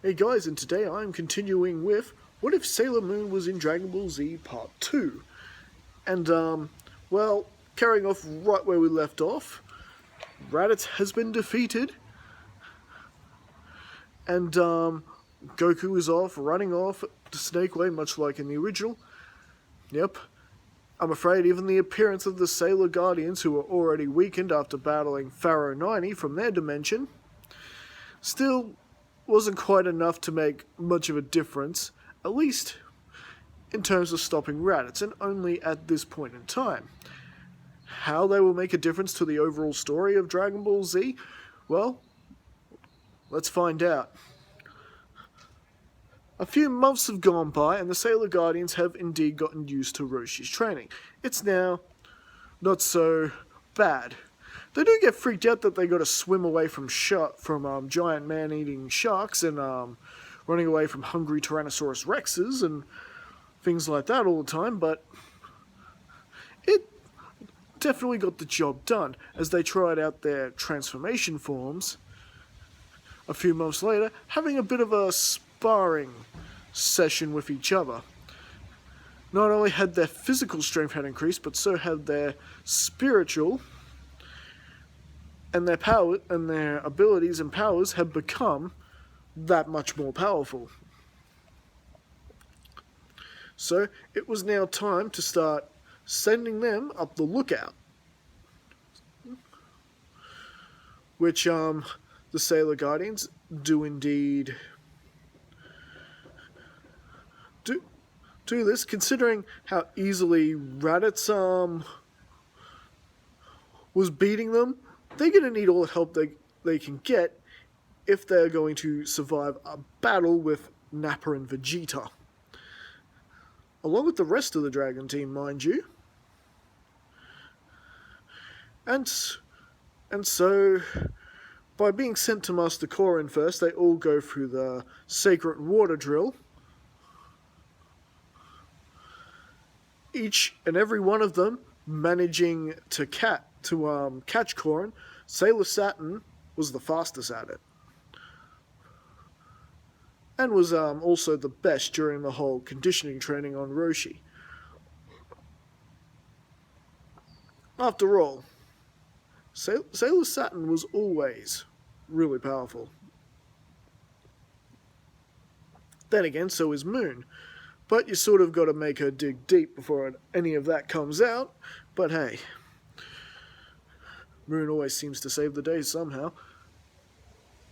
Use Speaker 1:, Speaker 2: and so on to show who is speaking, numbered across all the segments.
Speaker 1: Hey guys, and today I'm continuing with What If Sailor Moon Was in Dragon Ball Z Part 2? And, well, carrying off right where we left off, Raditz has been defeated, and, Goku is running off to Snakeway, much like in the original. Yep. I'm afraid even the appearance of the Sailor Guardians, who were already weakened after battling Pharaoh 90 from their dimension, still wasn't quite enough to make much of a difference, at least in terms of stopping Raditz, and only at this point in time. How they will make a difference to the overall story of Dragon Ball Z? Well, let's find out. A few months have gone by, and the Sailor Guardians have indeed gotten used to Roshi's training. It's now not so bad. They do get freaked out that they got to swim away from giant man-eating sharks and running away from hungry Tyrannosaurus Rexes and things like that all the time, but it definitely got the job done as they tried out their transformation forms a few months later, having a bit of a sparring session with each other. Not only had their physical strength had increased, but so had their spiritual, and their power and their abilities and powers had become that much more powerful. So it was now time to start sending them up the lookout, which the Sailor Guardians do indeed do this, considering how easily Raditz was beating them. They're going to need all the help they can get if they're going to survive a battle with Nappa and Vegeta. Along with the rest of the Dragon team, mind you. And so, by being sent to Master Korin first, they all go through the Sacred Water Drill. Each and every one of them managing to catch Korin. Sailor Saturn was the fastest at it, and was also the best during the whole conditioning training on Roshi. After all, Sailor Saturn was always really powerful. Then again, so is Moon. But you sort of got to make her dig deep before any of that comes out. But hey, Moon always seems to save the day somehow.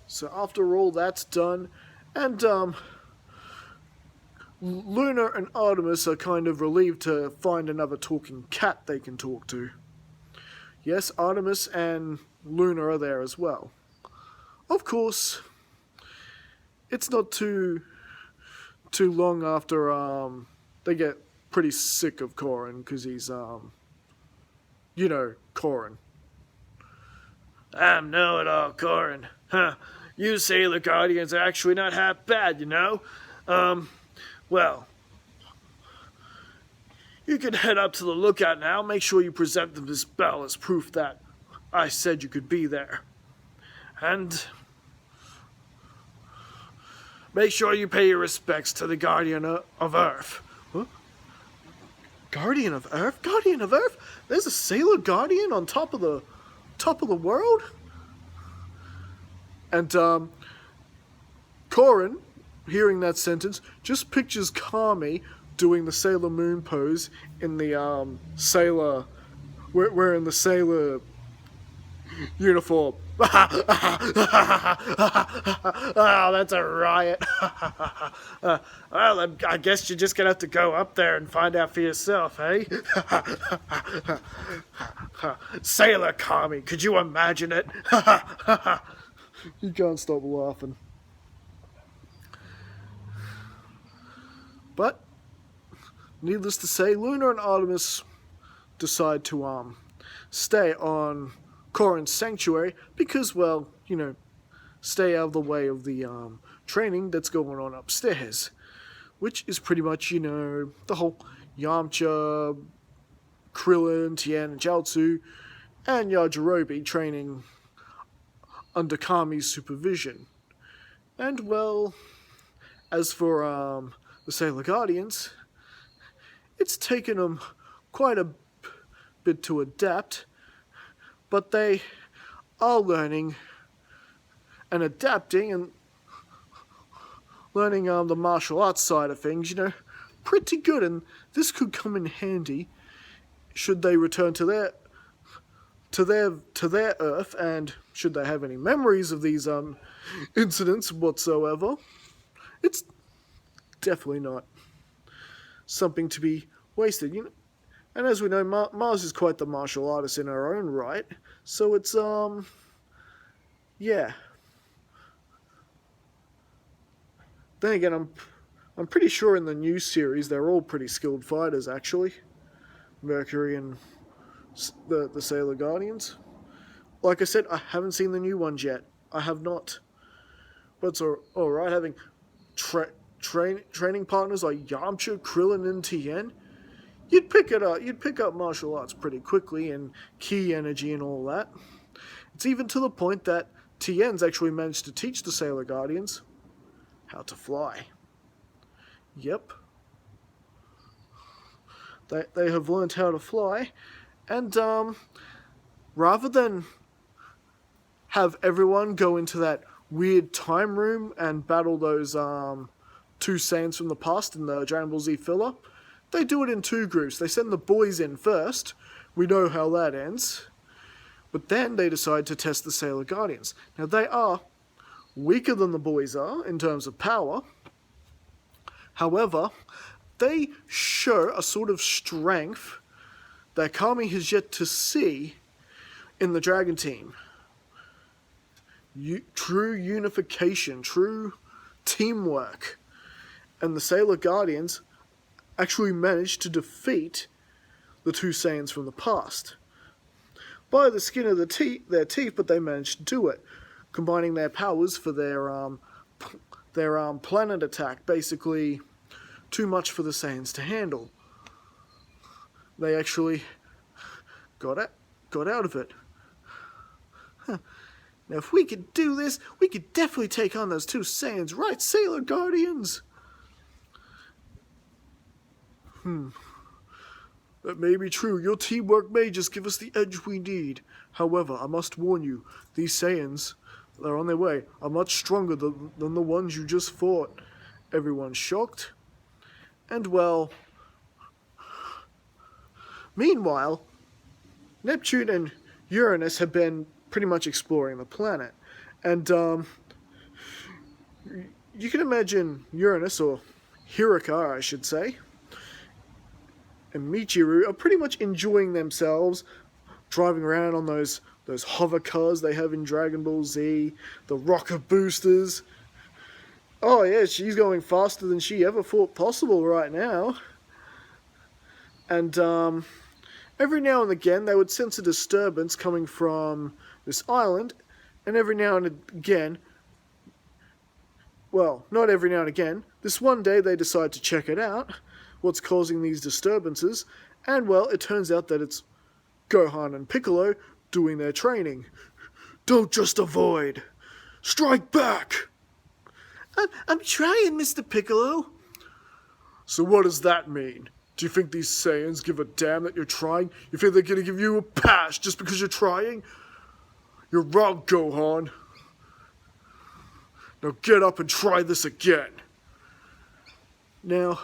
Speaker 1: So after all that's done, and Luna and Artemis are kind of relieved to find another talking cat they can talk to. Yes, Artemis and Luna are there as well. Of course, it's not too long after they get pretty sick of Korin, because he's Korin. I'm know-it-all, Korin. Huh. You Sailor Guardians are actually not half bad, you know? Well, you can head up to the lookout now. Make sure you present them this bell as proof that I said you could be there. And make sure you pay your respects to the Guardian of Earth. Huh? Guardian of Earth? Guardian of Earth? There's a Sailor Guardian on top of the world? And Korin, hearing that sentence, just pictures Kami doing the Sailor Moon pose in the wearing the Sailor uniform. Oh, that's a riot. Well, I guess you're just gonna have to go up there and find out for yourself, eh? Sailor Kami, could you imagine it? You can't stop laughing. But needless to say, Luna and Artemis decide to stay on Korin's sanctuary because, well, stay out of the way of the training that's going on upstairs, which is pretty much, the whole Yamcha, Krillin, Tien, and Chaozu, and Yajirobe training under Kami's supervision. And, well, As for the Sailor Guardians, it's taken them quite a bit to adapt, but they are learning and adapting and learning the martial arts side of things, pretty good, and this could come in handy should they return to their Earth, and should they have any memories of these incidents whatsoever. It's definitely not something to be wasted, And as we know, Mars is quite the martial artist in her own right, so it's yeah. Then again, I'm pretty sure in the new series they're all pretty skilled fighters, actually. Mercury and the Sailor Guardians. Like I said, I haven't seen the new ones yet. I have not. But it's alright having training partners like Yamcha, Krillin, and Tien. You'd pick up martial arts pretty quickly and ki energy and all that. It's even to the point that Tien's actually managed to teach the Sailor Guardians how to fly. Yep. They have learned how to fly, and rather than have everyone go into that weird time room and battle those two Saiyans from the past in the Dragon Ball Z filler, they do it in two groups. They send the boys in first. We know how that ends. But then they decide to test the Sailor Guardians. Now, they are weaker than the boys are in terms of power. However, they show a sort of strength that Kami has yet to see in the Dragon Team. True unification, true teamwork. And the Sailor Guardians actually managed to defeat the two Saiyans from the past. By the skin of their teeth, but they managed to do it, combining their powers for their planet attack. Basically, too much for the Saiyans to handle. They actually got out of it. Huh. Now, if we could do this, we could definitely take on those two Saiyans, right, Sailor Guardians? That may be true. Your teamwork may just give us the edge we need. However, I must warn you, these Saiyans, they're on their way, are much stronger than the ones you just fought. Everyone's shocked. And, well, meanwhile, Neptune and Uranus have been pretty much exploring the planet. And, you can imagine Uranus, or Hiraka, I should say, and Michiru are pretty much enjoying themselves, driving around on those hover cars they have in Dragon Ball Z, the rocket boosters. Oh yeah, she's going faster than she ever thought possible right now. And every now and again they would sense a disturbance coming from this island, and every now and again, well, not every now and again, this one day they decide to check it out, what's causing these disturbances, and well, it turns out that it's Gohan and Piccolo doing their training. Don't just avoid. Strike back! I'm trying, Mr. Piccolo. So what does that mean? Do you think these Saiyans give a damn that you're trying? You think they're gonna give you a pass just because you're trying? You're wrong, Gohan. Now get up and try this again. Now,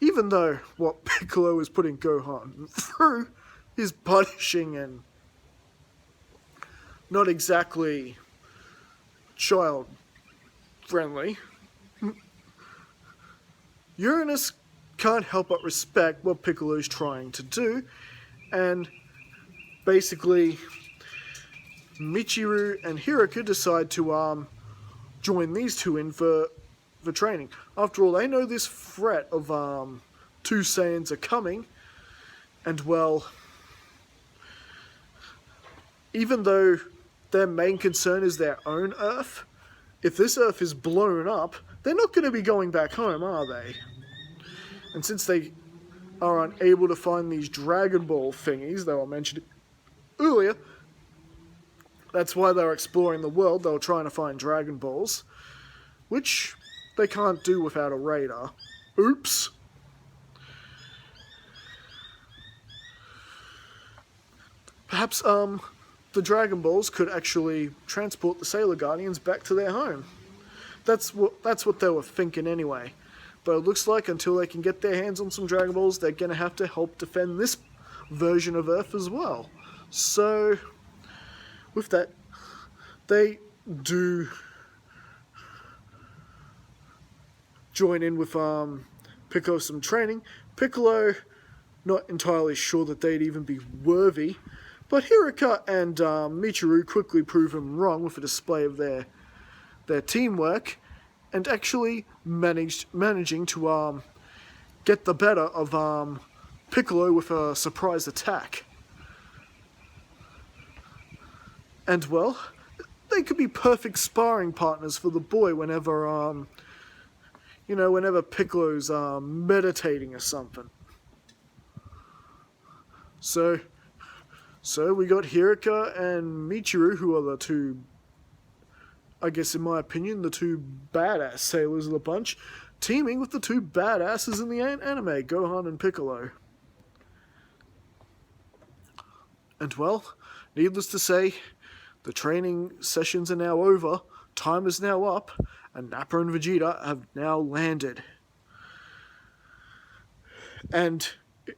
Speaker 1: even though what Piccolo is putting Gohan through is punishing and not exactly child-friendly, Uranus can't help but respect what Piccolo's trying to do, and basically Michiru and Hiraka decide to join these two in for training. After all, they know this threat of two Saiyans are coming, and well, even though their main concern is their own Earth, if this Earth is blown up, they're not going to be going back home, are they? And since they are unable to find these Dragon Ball thingies that were mentioned earlier, that's why they were exploring the world. They were trying to find Dragon Balls, which they can't do without a radar. Oops. Perhaps, the Dragon Balls could actually transport the Sailor Guardians back to their home. That's what they were thinking anyway. But it looks like until they can get their hands on some Dragon Balls, they're going to have to help defend this version of Earth as well. So, with that, they do join in with Piccolo some training. Piccolo, not entirely sure that they'd even be worthy, but Hiruka and Michiru quickly prove him wrong with a display of their teamwork, and actually managing to get the better of Piccolo with a surprise attack. And well, they could be perfect sparring partners for the boy whenever whenever Piccolo's meditating or something. So we got Hiruka and Michiru, who are the two, I guess in my opinion, the two badass sailors of the bunch, teaming with the two badasses in the anime, Gohan and Piccolo. And well, needless to say, the training sessions are now over, time is now up, and Nappa and Vegeta have now landed. And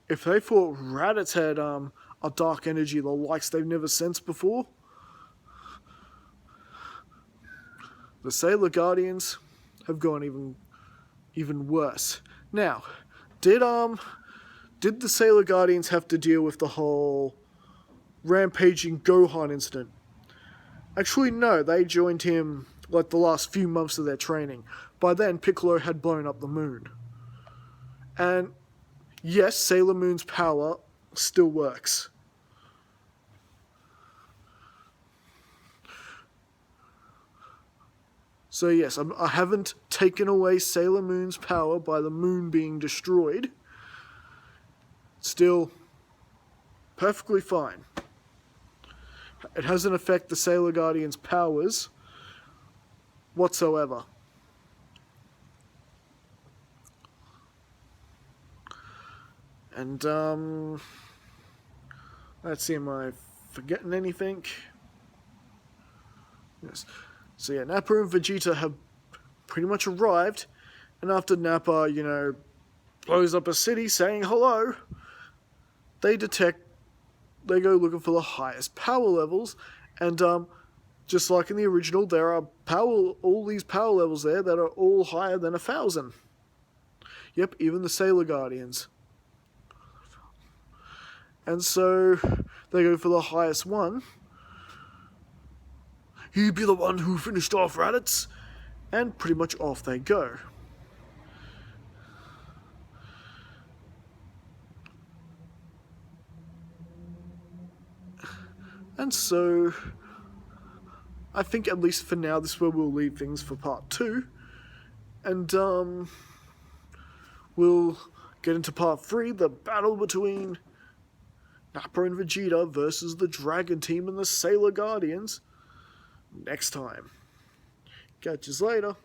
Speaker 1: if they thought Raditz had a dark energy the likes they've never sensed before, the Sailor Guardians have gone even worse. Now, did the Sailor Guardians have to deal with the whole rampaging Gohan incident? Actually, no, they joined him like the last few months of their training. By then, Piccolo had blown up the moon. And yes, Sailor Moon's power still works. So yes, I haven't taken away Sailor Moon's power by the moon being destroyed. Still perfectly fine. It doesn't affect the Sailor Guardian's powers whatsoever. And let's see, am I forgetting anything? Yes. So yeah, Nappa and Vegeta have pretty much arrived, and after Nappa, blows up a city saying hello, they go looking for the highest power levels, and just like in the original, there are all these power levels there that are all higher than 1,000. Yep, even the Sailor Guardians. And so they go for the highest one. You be the one who finished off Raditz, and pretty much off they go. And so, I think at least for now, this is where we'll leave things for part 2. And, we'll get into part 3, the battle between Nappa and Vegeta versus the Dragon Team and the Sailor Guardians, next time. Catch you later.